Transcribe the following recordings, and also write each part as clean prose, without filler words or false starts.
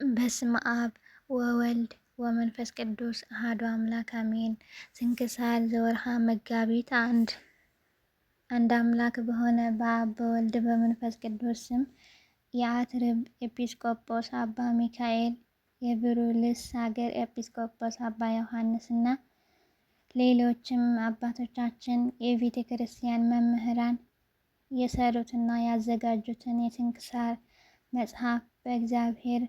በስመ አብ ወወልድ ወመንፈስ ቅዱስ አሐዱ አምላክ አሜን። ስንክሳር ዘወርኀ መጋቢት አንድ አምላክ በሆነ በአብ በወልድ በመንፈስ ቅዱስ ስም የአትርብ ኤጲስቆጶስ አባ ሚካኤል፣ የብሩልስ ሀገር ኤጲስቆጶስ አባ ዮሐንስ እና ሌሎችም አባቶቻችን የቤተ ክርስቲያን መምህራን የሰሩትና ያዘጋጁትን የስንክሳር መጽሐፍ በእግዚአብሔር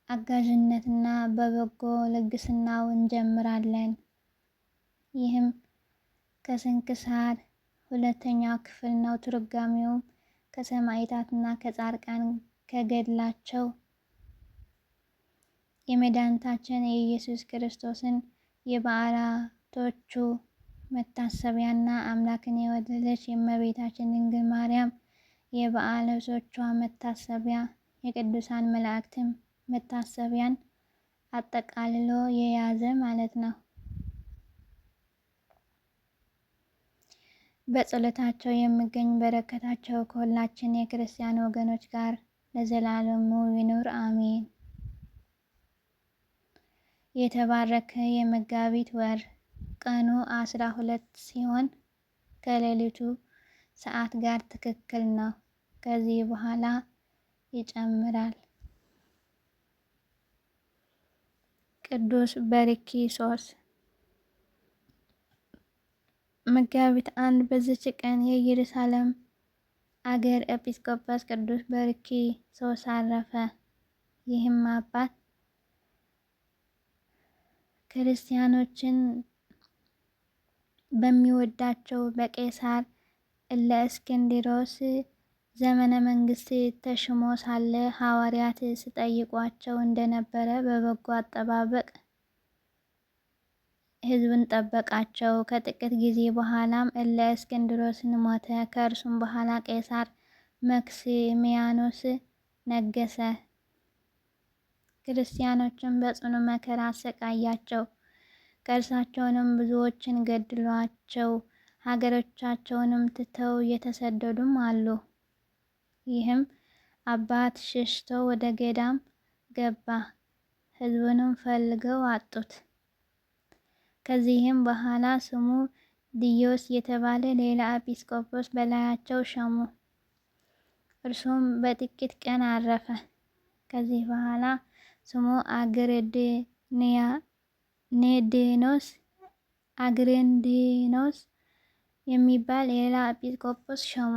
አጋዥነትና በበጎ ልግስናው እንጀምራለን። ይህም ከስንክሳር ሁለተኛው ክፍል ነው። ትርጓሜውም ከሰማዕታትና ከጻድቃን ከገድላቸው የመድኃኒታችን የኢየሱስ ክርስቶስን የበዓላቶቹ መታሰቢያና አምላክን የወለደች የእመቤታችን ድንግል ማርያም የበዓላቶቿ መታሰቢያ የቅዱሳን መላእክትም መታሰቢያን አጠቃልሎ የያዘ ማለት ነው። በጸሎታቸው የሚገኝ በረከታቸው ከሁላችን የክርስቲያን ወገኖች ጋር ለዘላለሙ ይኑር አሜን። የተባረከ የመጋቢት ወር ቀኑ 12 ሲሆን ከሌሊቱ ሰዓት ጋር ትክክል ነው። ከዚህ በኋላ ይጨምራል። ቅዱስ በርኪሶስ። መጋቢት 1 በዚች ቀን የኢየሩሳሌም አገር ኤጲስቆጶስ ቅዱስ በርኪሶስ አረፈ። ይህም አባት ክርስቲያኖችን በሚወዳቸው በቄሳር እለእስክንድሮስ ዘመነ መንግስት ተሽሞ ሳለ ሐዋርያት ሲጠይቋቸው እንደነበረ በበጎ አጠባበቅ ሕዝብን ጠበቃቸው። ከጥቂት ጊዜ በኋላም እለእስክንድሮስን ሞተ። ከእርሱም በኋላ ቄሳር መክስሚያኖስ ነገሰ። ክርስቲያኖችን በጽኑ መከራ አሰቃያቸው። ከእርሳቸውንም ብዙዎችን ገድሏቸው ሀገሮቻቸውንም ትተው የተሰደዱም አሉ። ይህም አባት ሸሽቶ ወደ ገዳም ገባ። ሕዝቡንም ፈልገው አጡት። ከዚህም በኋላ ስሙ ዲዮስ የተባለ ሌላ ኤጲስቆጶስ በላያቸው ሾሙ። እርሱም በጥቂት ቀን አረፈ። ከዚህ በኋላ ስሙ አግሬንዲኖስ የሚባል ሌላ ኤጲስቆጶስ ሾሙ።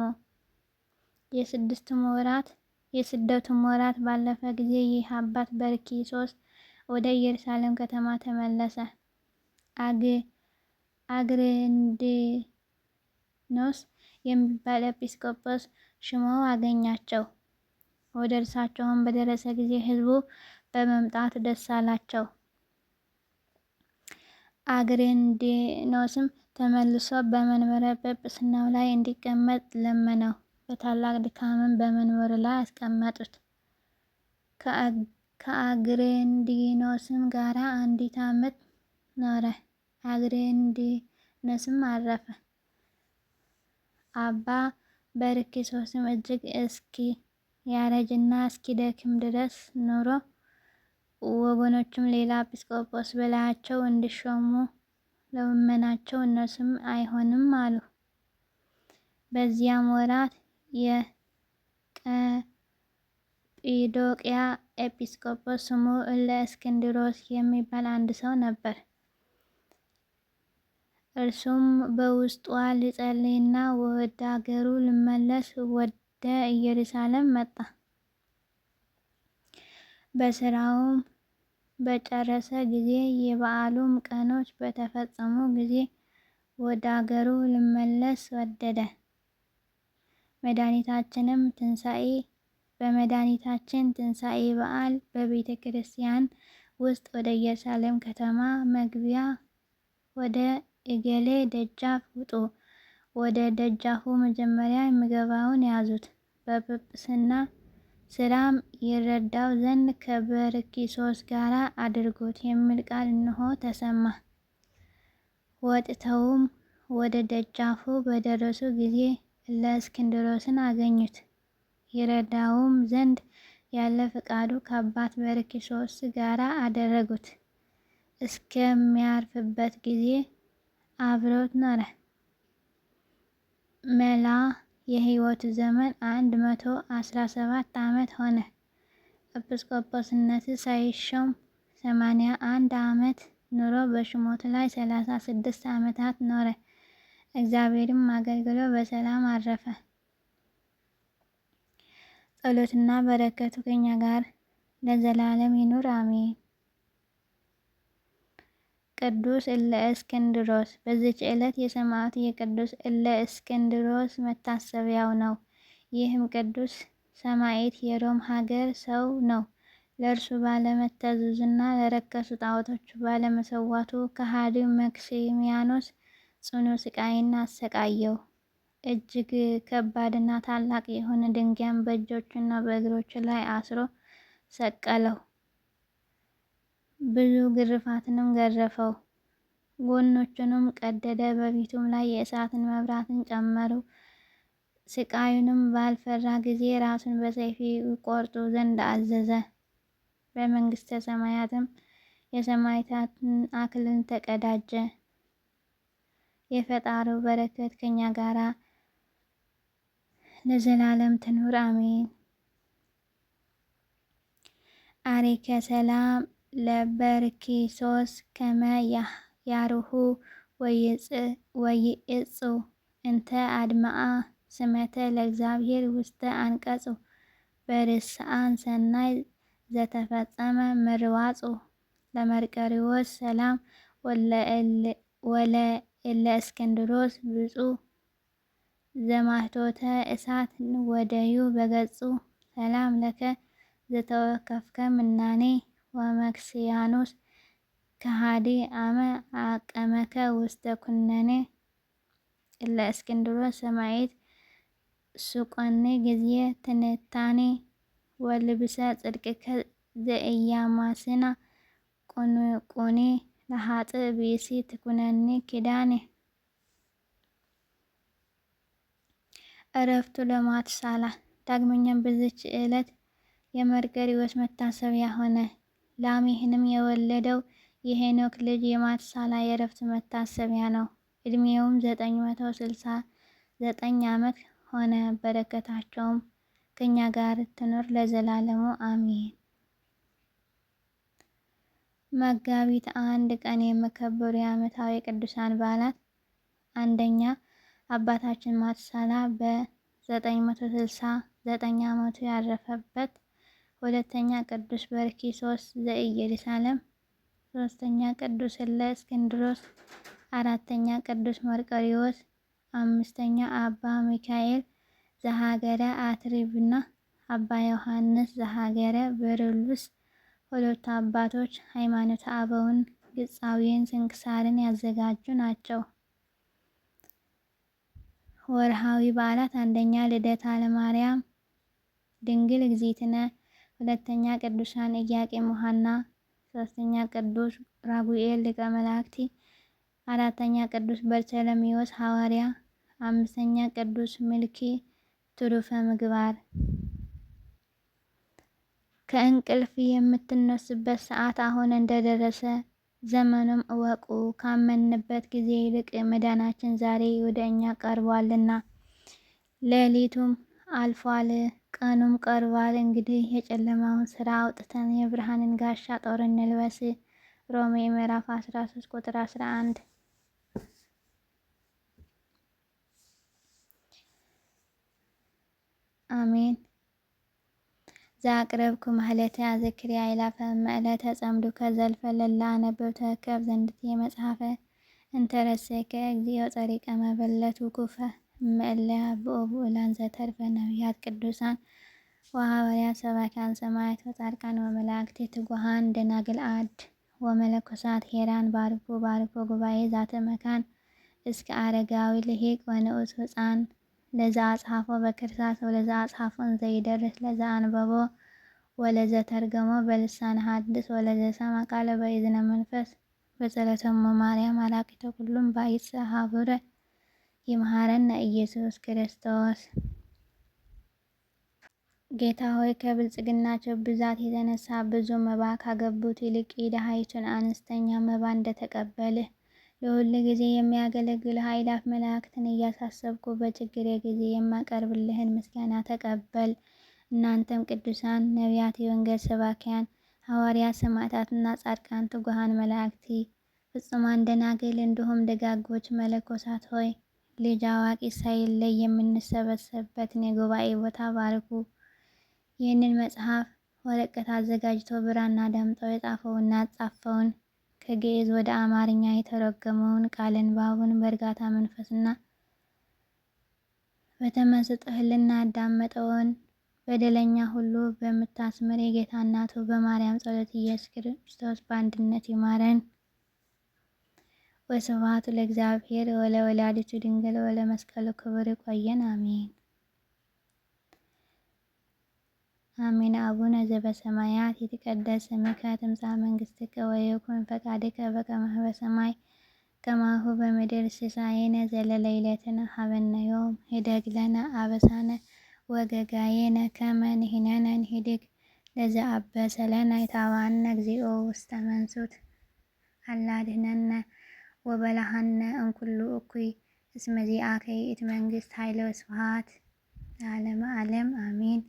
የስደቱም ወራት ባለፈ ጊዜ ይህ አባት በርኪሶስ ወደ ኢየሩሳሌም ከተማ ተመለሰ። አግሬንዲኖስ የሚባል ኤጲስቆጶስ ሹመው አገኛቸው። ወደ እርሳቸውም በደረሰ ጊዜ ሕዝቡ በመምጣት ደስ አላቸው። አግሬንዲኖስም ተመልሶ በመንበረ ጵጵስናው ላይ እንዲቀመጥ ለመነው። በታላቅ ድካምም በመንበሩ ላይ አስቀመጡት። ከአግሬንዲኖስም ጋራ 1 ዓመት ኖረ። አግሬንዲኖስም አረፈ። አባ በርኪሶስም እጅግ እስኪያረጅና እስኪደክም ድረስ ኖሮ ወገኖቹም ሌላ ኤጲስቆጶስ በላያቸው እንዲሾሙ ለመናቸው። እነርሱም አይሆንም አሉ። በዚያም ወራት የቀጰዶቅያ ኤጲስቆጶስ ስሙ እለእስክንድሮስ የሚባል አንድ ሰው ነበር። እርሱም በውስጧ ሊጸልይና ወደ አገሩ ሊመለስ ወደ ኢየሩሳሌም መጣ። በስራውም በጨረሰ ጊዜ የበዓሉም ቀኖች በተፈጸሙ ጊዜ ወደ አገሩ ሊመለስ ወደደ። በመድኃኒታችን ትንሣኤ በዓል በቤተ ክርስቲያን ውስጥ ወደ ኢየሩሳሌም ከተማ መግቢያ ወደ እገሌ ደጃፍ ውጡ፣ ወደ ደጃፉ መጀመሪያ የሚገባውን ያዙት፣ በጵጵስና ስራም ይረዳው ዘንድ ከበርኪሶስ ጋር አድርጉት የሚል ቃል እነሆ ተሰማ። ወጥተውም ወደ ደጃፉ በደረሱ ጊዜ እለእስክንድሮስን አገኙት። ይረዳውም ዘንድ ያለ ፈቃዱ ከአባት በርኪሶስ ጋራ አደረጉት። እስከሚያርፍበት ጊዜ አብሮት ኖረ። መላ የሕይወቱ ዘመን 117 ዓመት ሆነ። ኤጲስቆጶስነት ሳይሾም 81 ዓመት ኑሮ በሹመቱ ላይ 36 ዓመታት ኖረ። እግዚአብሔርም አገልግሎ በሰላም አረፈ። ጸሎትና በረከቱ ከኛ ጋር ለዘላለም ይኑር አሜን። ቅዱስ እለእስክንድሮስ። በዚች ዕለት የሰማዕቱ የቅዱስ እለእስክንድሮስ መታሰቢያው ነው። ይህም ቅዱስ ሰማዕት የሮም ሀገር ሰው ነው። ለእርሱ ባለመታዘዙና ለረከሱ ጣዖቶቹ ባለመሰዋቱ ከሃዲው መክሲሚያኖስ ጽኑ ስቃይን አሰቃየው። እጅግ ከባድና ታላቅ የሆነ ድንጋይም በእጆቹና በእግሮቹ ላይ አስሮ ሰቀለው። ብዙ ግርፋትንም ገረፈው። ጎኖቹንም ቀደደ። በፊቱም ላይ የእሳትን መብራትን ጨመሩ። ስቃዩንም ባልፈራ ጊዜ ራሱን በሰይፍ ይቆርጡ ዘንድ አዘዘ። በመንግስተ ሰማያትም የሰማዕታትን አክሊልን ተቀዳጀ። የፈጣሪው በረከት ከኛ ጋራ ለዘላለም ትኑር አሜን። አሪከ ሰላም ለበርኪሶስ ከመ ያርሁ ወይእፁ እንተ አድማአ ስመተ ለእግዚአብሔር ውስተ አንቀጹ በርስአን ሰናይ ዘተፈጸመ ምርዋጹ ለመርቆሬዎስ ሰላም ወለእለእስክንድሮስ ብፁዕ ዘማኅቶተ እሳት ወደዩ በገጹ ሰላም ለከ ዘተወከፍከ ምናኔ ወመክስያኖስ ከሃዲ አመ አቀመከ ውስተ ኩነኔ እለእስክንድሮስ ሰማዕት ሱቆኔ ጊዜ ትንታኔ ወልብሰ ጽድቅከ ዘኢያማስና ቁኔ ለኃጥእ ብእሲ ትኩነኒ ኪዳኔ። እረፍቱ ለማቱሳላ። ዳግመኛም በዚች ዕለት የመርቆሬዎስ መታሰቢያ ሆነ። ላሜሕንም የወለደው የሄኖክ ልጅ የማቱሳላ የእረፍቱ መታሰቢያ ነው። ዕድሜውም 969 ዓመት ሆነ። በረከታቸውም ከኛ ጋር ትኑር ለዘላለሙ አሜን። መጋቢት 1 ቀን የሚከበሩ የዓመታዊ ቅዱሳን በዓላት፣ አንደኛ አባታችን ማቱሳላ በ969 ዓመቱ ያረፈበት፣ ሁለተኛ ቅዱስ በርኪሶስ ዘኢየሩሳሌም፣ ሶስተኛ ቅዱስ እለእስክንድሮስ፣ አራተኛ ቅዱስ መርቆሬዎስ፣ አምስተኛ አባ ሚካኤል ዘሀገረ አትሪብና አባ ዮሐንስ ዘሀገረ ቤሩሉስ። ሁለቱ አባቶች ሃይማኖተ አበውን ግጻዊን ስንክሳርን ያዘጋጁ ናቸው። ወርሃዊ በዓላት፣ አንደኛ ልደታ ለማርያም ድንግል እግዝእትነ፣ ሁለተኛ ቅዱሳን ኢያቄም ወሐና፣ ሶስተኛ ቅዱስ ራጉኤል ሊቀ መላእክት፣ አራተኛ ቅዱስ በርተሎሜዎስ ሐዋርያ፣ አምስተኛ ቅዱስ ምልኪ ትሩፈ ምግባር። ከእንቅልፍ የምትነሱበት ሰዓት አሁን እንደደረሰ ዘመኑም እወቁ። ካመንበት ጊዜ ይልቅ መዳናችን ዛሬ ወደ እኛ ቀርቧልና። ሌሊቱም አልፏል፣ ቀኑም ቀርቧል። እንግዲህ የጨለማውን ስራ አውጥተን የብርሃንን ጋሻ ጦር እንልበስ። ሮሜ ምዕራፍ 13 ቁጥር 11። አሜን። ዘአቅረብኩ ማህሌተ አዘኪርያ አእላፈ እምዕለተ ጸምዱከ ዘልፈ ለላ አነብብ ተወከፍ ዘንድትየ መጽሐፈ እንተረሰይከ እግዚኦ ጸሪቀ መበለት ውኩፈ እምእለ ብኡላን ዘተርፈ ነቢያት ቅዱሳን ወሐዋርያት ሰባክያን ሰማዕታት ወጻድቃን ወመላእክት ትጉሃን ደናግል አድ ወመለኮሳት ሄራን ባርኩ ባርኮ ጉባኤ ዛተ መካን እስከ አረጋዊ ልሂቅ ወንዑስ ሕፃን ለዛ አጽሐፎ በክርታስ ወለዛ አጽሐፎን ዘይደርስ ለዛ አንበቦ ወለዘ ተርገሞ በልሳን ሐዲስ ወለዘ ሰማ ቃለ በኢዝነ መንፈስ በጸሎተሙ ማርያም አላቂተ ኩሉም ባይስ ሀቡረ ይምሃረነ ኢየሱስ ክርስቶስ። ጌታ ሆይ ከብልጽግናቸው ብዛት የተነሳ ብዙ መባ ካገቡት ይልቅ የድሃይቱን አነስተኛ መባ እንደተቀበልህ ለሁል ጊዜ የሚያገለግልህ አእላፍ መላእክትን እያሳሰብኩ በችግሬ ጊዜ የማቀርብልህን ምስጋና ተቀበል። እናንተም ቅዱሳን ነቢያት፣ የወንጌል ሰባኪያን ሐዋርያት፣ ሰማዕታትና ጻድቃን፣ ትጉሃን መላእክት፣ ፍጹማን ደናግል እንዲሁም ደጋጎች መነኮሳት ሆይ ልጅ አዋቂ ሳይለይ የምንሰበሰብበትን የጉባኤ ቦታ ባርኩ። ይህንን መጽሐፍ ወረቀት አዘጋጅቶ ብራና ዳምጠው የጻፈውና ያጻፈውን ከግዕዝ ወደ አማርኛ የተረጎመውን ቃለ ንባቡን በእርጋታ መንፈስና በተመስጦ ሕሊና ያዳመጠውን በደለኛ ሁሉ በምታስምር የጌታ እናቱ በማርያም ጸሎት ኢየሱስ ክርስቶስ በአንድነት ይማረን። ወስብሐት ለእግዚአብሔር ወለወላዲቱ ድንግል ወለመስቀሉ ክቡር። ይቆየን። አሜን አሜን። አቡነ ዘበሰማያት ይትቀደስ ስምከ ትምጻእ መንግሥትከ ወይኩን ፈቃድከ በከመ በሰማይ ከማሁ በምድር ሲሳየነ ዘለለዕለትነ ሀበነ ዮም ኅድግ ለነ አበሳነ ወጌጋየነ ከመ ንሕነኒ ንኅድግ ለዘአበሰ ለነ ኢታብአነ እግዚኦ ውስተ መንሱት አላ አድኅነነ ወበልሐነ እምኩሉ እኩይ እስመ ዚአከ ይእቲ መንግሥት ኃይለ ወስብሐት ለዓለመ ዓለም አሜን።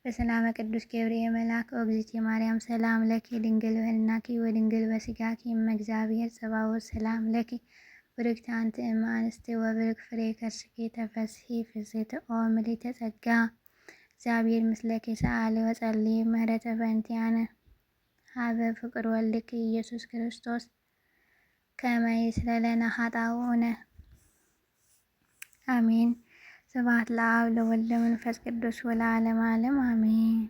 በሰላመ ቅዱስ ገብርኤል መልአክ ኦግዝእትየ ማርያም ሰላም ለኪ ድንግል በሕሊናኪ ወድንግል በሥጋኪ እመ እግዚአብሔር ጸባኦት ሰላም ለኪ ብርክት አንቲ እም አንስት ወብሩክ ፍሬ ከርሥኪ ተፈሥሒ ፍሥሕት ኦ ምልዕተ ጸጋ እግዚአብሔር ምስለኪ ሰአሊ ወጸልዪ ምህረተ በእንቲአነ ሀበ ፍቁር ወልድኪ ኢየሱስ ክርስቶስ ከመ ይስረይ ለነ ኃጣውኢነ አሜን። ስብሐት ለአብ ለወልድ ለመንፈስ ቅዱስ ወለዓለመ ዓለም አሜን።